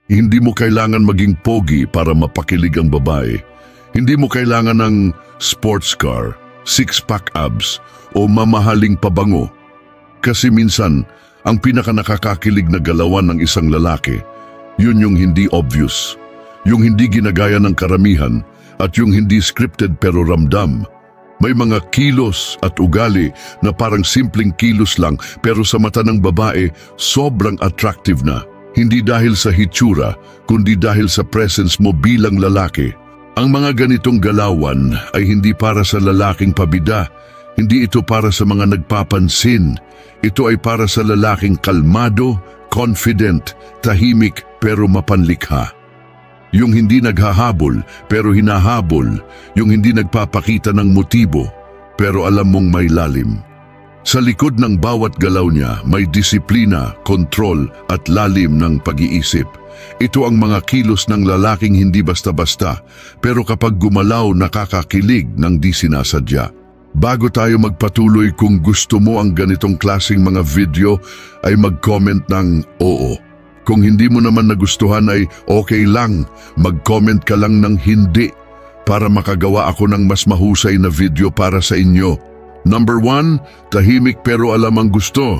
Hindi mo kailangan maging pogi para mapakilig ang babae. Hindi mo kailangan ng sports car, six-pack abs, o mamahaling pabango. Kasi minsan, ang pinakanakakakilig na galawan ng isang lalaki, yun yung hindi obvious, yung hindi ginagaya ng karamihan, at yung hindi scripted pero ramdam. May mga kilos at ugali na parang simpleng kilos lang pero sa mata ng babae, sobrang attractive na. Hindi dahil sa hitsura, kundi dahil sa presence mo bilang lalaki. Ang mga ganitong galawan ay hindi para sa lalaking pabida. Hindi ito para sa mga nagpapansin. Ito ay para sa lalaking kalmado, confident, tahimik pero mapanlikha. Yung hindi naghahabol pero hinahabol, yung hindi nagpapakita ng motibo pero alam mong may lalim. Sa likod ng bawat galaw niya may disiplina, kontrol at lalim ng pag-iisip. Ito ang mga kilos ng lalaking hindi basta-basta pero kapag gumalaw nakakakilig ng di sinasadya. Bago tayo magpatuloy, kung gusto mo ang ganitong klaseng mga video ay mag-comment ng oo. Kung hindi mo naman nagustuhan ay okay lang, mag-comment ka lang ng hindi para makagawa ako ng mas mahusay na video para sa inyo. Number 1, tahimik pero alam ang gusto.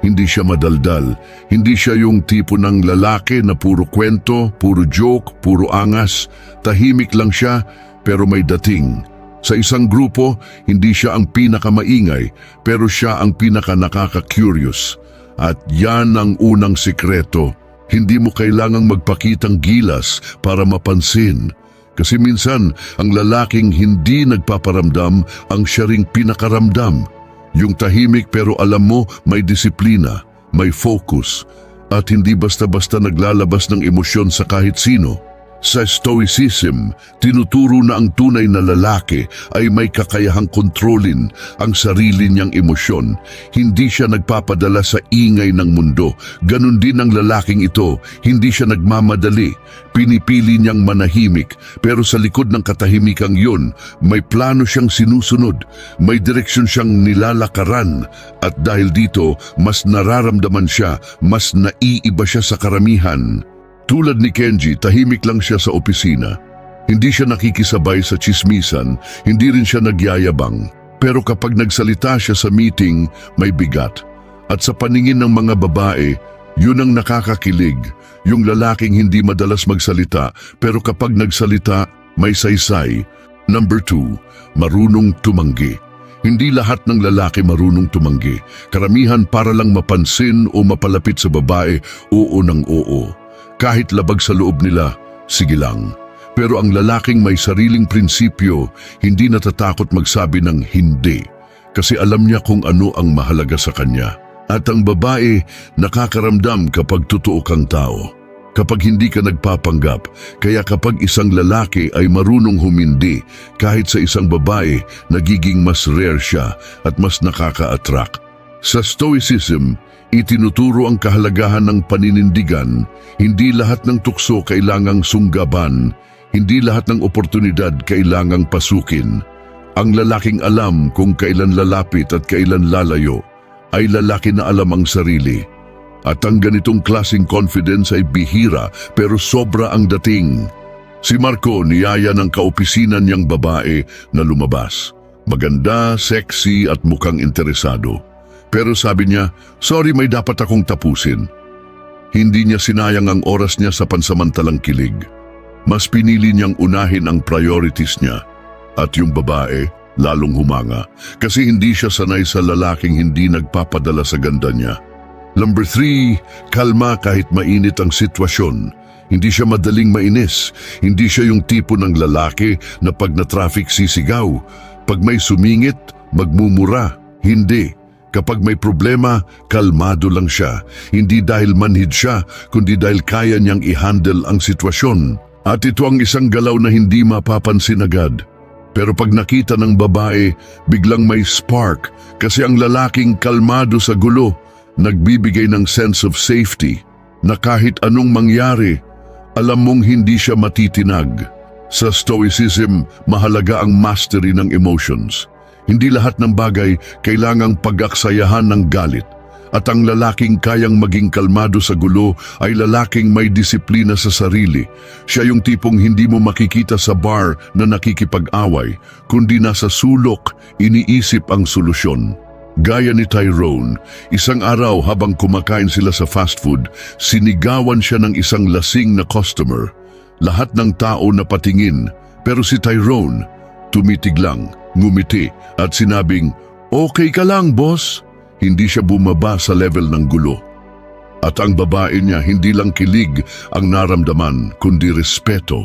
Hindi siya madaldal. Hindi siya yung tipo ng lalaki na puro kwento, puro joke, puro angas. Tahimik lang siya pero may dating. Sa isang grupo, hindi siya ang pinakamaingay pero siya ang pinaka-nakaka-curious. At yan ang unang sikreto. Hindi mo kailangang magpakitang gilas para mapansin. Kasi minsan, ang lalaking hindi nagpaparamdam ang siya ring pinakaramdam. Yung tahimik pero alam mo may disiplina, may focus, at hindi basta-basta naglalabas ng emosyon sa kahit sino. Sa Stoicism, tinuturo na ang tunay na lalaki ay may kakayahang kontrolin ang sarili niyang emosyon. Hindi siya nagpapadala sa ingay ng mundo. Ganon din ang lalaking ito, hindi siya nagmamadali. Pinipili niyang manahimik, pero sa likod ng katahimikang yun, may plano siyang sinusunod, may direksyon siyang nilalakaran. At dahil dito, mas nararamdaman siya, mas naiiba siya sa karamihan. Tulad ni Kenji, tahimik lang siya sa opisina. Hindi siya nakikisabay sa tsismisan, hindi rin siya nagyayabang. Pero kapag nagsalita siya sa meeting, may bigat. At sa paningin ng mga babae, yun ang nakakakilig. Yung lalaking hindi madalas magsalita, pero kapag nagsalita, may saysay. Number 2, marunong tumanggi. Hindi lahat ng lalaki marunong tumanggi. Karamihan para lang mapansin o mapalapit sa babae, oo ng oo. Kahit labag sa loob nila, sige lang. Pero ang lalaking may sariling prinsipyo, hindi natatakot magsabi ng hindi. Kasi alam niya kung ano ang mahalaga sa kanya. At ang babae, nakakaramdam kapag totoo kang tao. Kapag hindi ka nagpapanggap, kaya kapag isang lalaki ay marunong humindi, kahit sa isang babae, nagiging mas rare siya at mas nakaka-attract. Sa Stoicism, itinuturo ang kahalagahan ng paninindigan. Hindi lahat ng tukso kailangang sunggaban, hindi lahat ng oportunidad kailangang pasukin. Ang lalaking alam kung kailan lalapit at kailan lalayo, ay lalaki na alam ang sarili. At ang ganitong klaseng confidence ay bihira pero sobra ang dating. Si Marco niyaya ng kaopisinan niyang babae na lumabas. Maganda, sexy at mukhang interesado. Pero sabi niya, sorry, may dapat akong tapusin. Hindi niya sinayang ang oras niya sa pansamantalang kilig. Mas pinili niyang unahin ang priorities niya. At yung babae, lalong humanga. Kasi hindi siya sanay sa lalaking hindi nagpapadala sa ganda niya. Number 3, kalma kahit mainit ang sitwasyon. Hindi siya madaling mainis. Hindi siya yung tipo ng lalaki na pag na-traffic sisigaw. Pag may sumingit, magmumura. Hindi. Kapag may problema, kalmado lang siya. Hindi dahil manhid siya, kundi dahil kaya niyang i-handle ang sitwasyon. At ito ang isang galaw na hindi mapapansin agad. Pero pag nakita ng babae, biglang may spark kasi ang lalaking kalmado sa gulo, nagbibigay ng sense of safety na kahit anong mangyari, alam mong hindi siya matitinag. Sa Stoicism, mahalaga ang mastery ng emotions. Hindi lahat ng bagay kailangang pag-aksayahan ng galit. At ang lalaking kayang maging kalmado sa gulo ay lalaking may disiplina sa sarili. Siya yung tipong hindi mo makikita sa bar na nakikipag-away, kundi nasa sulok, iniisip ang solusyon. Gaya ni Tyrone, isang araw habang kumakain sila sa fast food, sinigawan siya ng isang lasing na customer. Lahat ng tao napatingin, pero si Tyrone, tumitig lang, ngumiti at sinabing, "Okay ka lang, boss." Hindi siya bumaba sa level ng gulo. At ang babae niya hindi lang kilig ang naramdaman, kundi respeto.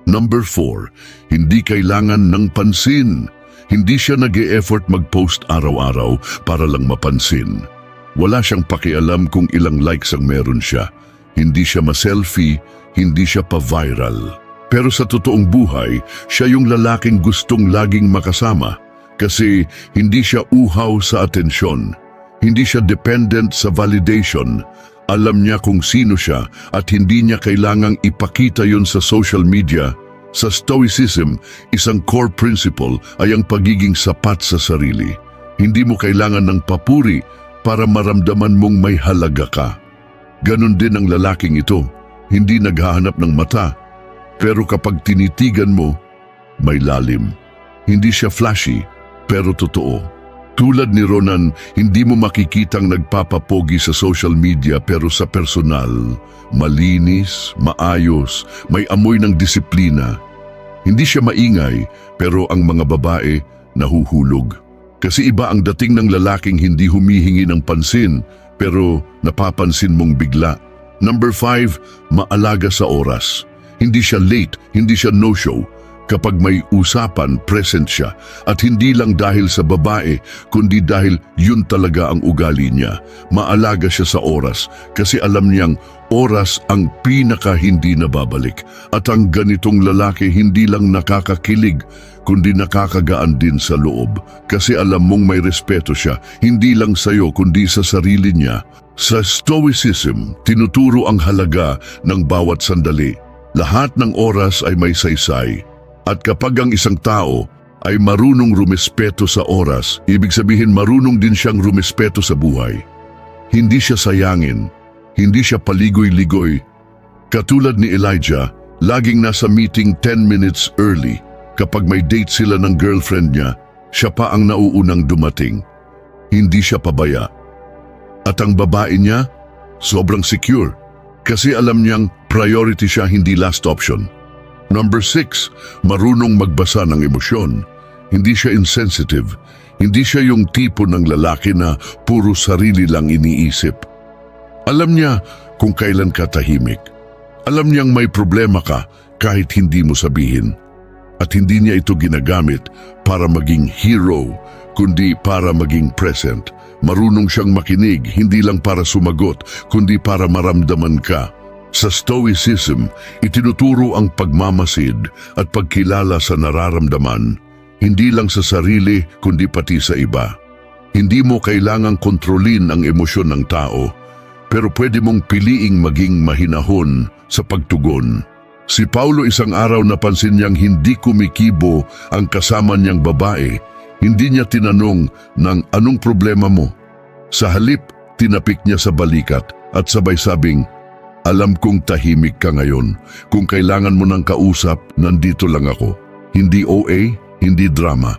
Number 4, hindi kailangan ng pansin. Hindi siya nag-e-effort mag-post araw-araw para lang mapansin. Wala siyang pakialam kung ilang likes ang meron siya. Hindi siya ma-selfie, hindi siya pa-viral. Pero sa totoong buhay, siya yung lalaking gustong laging makasama kasi hindi siya uhaw sa atensyon. Hindi siya dependent sa validation. Alam niya kung sino siya at hindi niya kailangang ipakita yun sa social media. Sa Stoicism, isang core principle ay ang pagiging sapat sa sarili. Hindi mo kailangan ng papuri para maramdaman mong may halaga ka. Ganon din ang lalaking ito, hindi naghahanap ng mata. Pero kapag tinitigan mo, may lalim. Hindi siya flashy, pero totoo. Tulad ni Ronan, hindi mo makikitang nagpapapogi sa social media pero sa personal, malinis, maayos, may amoy ng disiplina. Hindi siya maingay pero ang mga babae nahuhulog. Kasi iba ang dating ng lalaking hindi humihingi ng pansin pero napapansin mong bigla. Number 5, maalaga sa oras. Hindi siya late, hindi siya no-show. Kapag may usapan, present siya. At hindi lang dahil sa babae, kundi dahil yun talaga ang ugali niya. Maalaga siya sa oras kasi alam niyang oras ang pinaka hindi nababalik. At ang ganitong lalaki hindi lang nakakakilig, kundi nakakagaan din sa loob. Kasi alam mong may respeto siya, hindi lang sa'yo kundi sa sarili niya. Sa Stoicism, tinuturo ang halaga ng bawat sandali. Lahat ng oras ay may saysay. At kapag ang isang tao ay marunong rumespeto sa oras, ibig sabihin marunong din siyang rumespeto sa buhay. Hindi siya sayangin, hindi siya paligoy-ligoy. Katulad ni Elijah, laging nasa meeting 10 minutes early. Kapag may date sila ng girlfriend niya, siya pa ang nauunang dumating. Hindi siya pabaya. At ang babae niya, sobrang secure. Kasi alam niyang priority siya, hindi last option. Number 6, marunong magbasa ng emosyon. Hindi siya insensitive. Hindi siya yung tipo ng lalaki na puro sarili lang iniisip. Alam niya kung kailan ka tahimik. Alam niyang may problema ka kahit hindi mo sabihin. At hindi niya ito ginagamit para maging hero, kundi para maging present. Marunong siyang makinig, hindi lang para sumagot, kundi para maramdaman ka. Sa Stoicism, itinuturo ang pagmamasid at pagkilala sa nararamdaman, hindi lang sa sarili kundi pati sa iba. Hindi mo kailangang kontrolin ang emosyon ng tao, pero pwede mong piliing maging mahinahon sa pagtugon. Si Paulo isang araw napansin niyang hindi kumikibo ang kasama niyang babae. Hindi niya tinanong ng anong problema mo. Sa halip, tinapik niya sa balikat at sabay sabing, "Alam kong tahimik ka ngayon. Kung kailangan mo ng kausap, nandito lang ako." Hindi OA, hindi drama,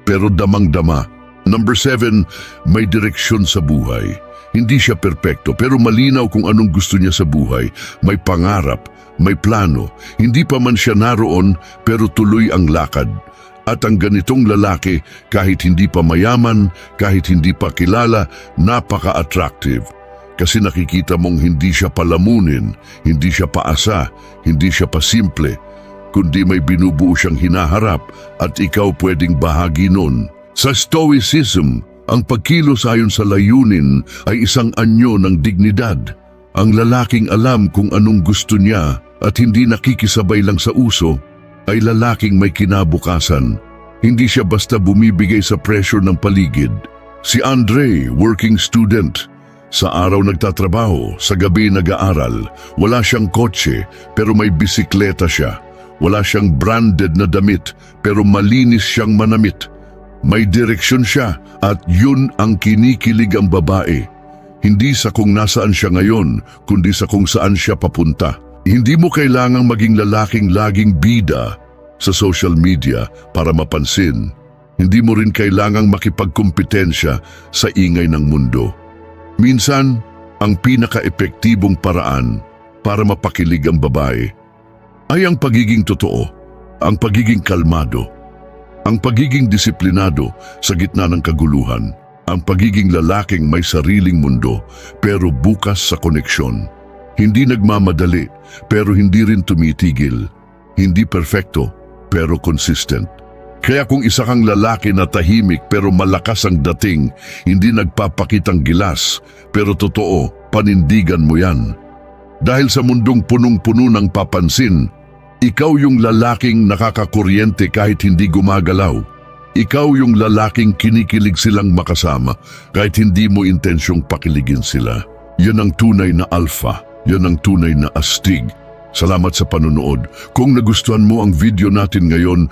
pero damang-dama. Number 7, may direksyon sa buhay. Hindi siya perpekto, pero malinaw kung anong gusto niya sa buhay. May pangarap, may plano. Hindi pa man siya naroon, pero tuloy ang lakad. At ang ganitong lalaki, kahit hindi pa mayaman, kahit hindi pa kilala, napaka-attractive. Kasi nakikita mong hindi siya palamunin, hindi siya paasa, hindi siya pasimple, kundi may binubuo siyang hinaharap at ikaw pwedeng bahagi nun. Sa Stoicism, ang pagkilos ayon sa layunin ay isang anyo ng dignidad. Ang lalaking alam kung anong gusto niya at hindi nakikisabay lang sa uso, ay lalaking may kinabukasan. Hindi siya basta bumibigay sa pressure ng paligid. Si Andre, working student, sa araw nagtatrabaho, sa gabi nag-aaral. Wala siyang kotse, pero may bisikleta siya. Wala siyang branded na damit, pero malinis siyang manamit. May direksyon siya, at yun ang kinikilig ang babae. Hindi sa kung nasaan siya ngayon, kundi sa kung saan siya papunta. Hindi mo kailangang maging lalaking laging bida sa social media para mapansin. Hindi mo rin kailangang makipagkompetensya sa ingay ng mundo. Minsan, ang pinaka-epektibong paraan para mapakilig ang babae ay ang pagiging totoo, ang pagiging kalmado, ang pagiging disiplinado sa gitna ng kaguluhan, ang pagiging lalaking may sariling mundo pero bukas sa koneksyon. Hindi nagmamadali pero hindi rin tumitigil. Hindi perfecto pero consistent. Kaya kung isa kang lalaki na tahimik pero malakas ang dating, hindi nagpapakitang gilas pero totoo, panindigan mo yan. Dahil sa mundong punong-puno ng papansin, ikaw yung lalaking nakakakuryente kahit hindi gumagalaw. Ikaw yung lalaking kinikilig silang makasama kahit hindi mo intensyong pakiligin sila. Yan ang tunay na alpha. Yan ang tunay na astig. Salamat sa panonood. Kung nagustuhan mo ang video natin ngayon,